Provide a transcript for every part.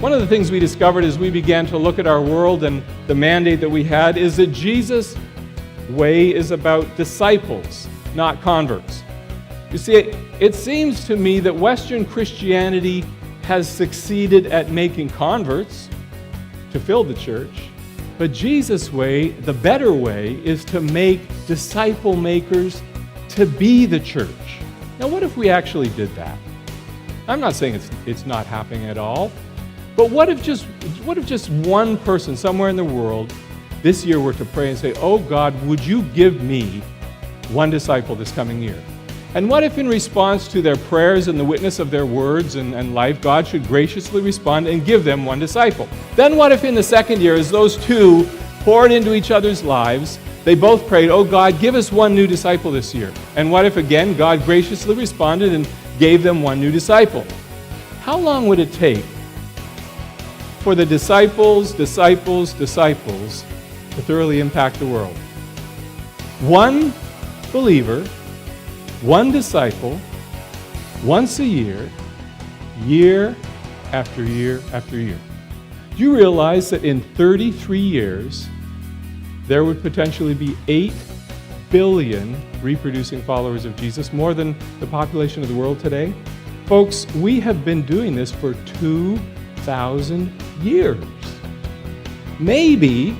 One of the things we discovered as we began to look at our world and the mandate that we had is that Jesus' way is about disciples, not converts. You see, it seems to me that Western Christianity has succeeded at making converts to fill the church, but Jesus' way, the better way, is to make disciple makers to be the church. Now, what if we actually did that? I'm not saying it's not happening at all, but what if just one person somewhere in the world this year were to pray and say, "Oh God, would you give me one disciple this coming year?" And what if in response to their prayers and the witness of their words and life, God should graciously respond and give them one disciple? Then what if in the second year, as those two poured into each other's lives, they both prayed, "Oh God, give us one new disciple this year." And what if again, God graciously responded and gave them one new disciple? How long would it take for the disciples to thoroughly impact the world? One believer, one disciple, once a year, year after year after year. Do you realize that in 33 years, there would potentially be 8 billion reproducing followers of Jesus, more than the population of the world today? Folks, we have been doing this for 2,000 years. Maybe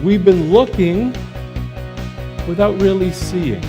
we've been looking without really seeing.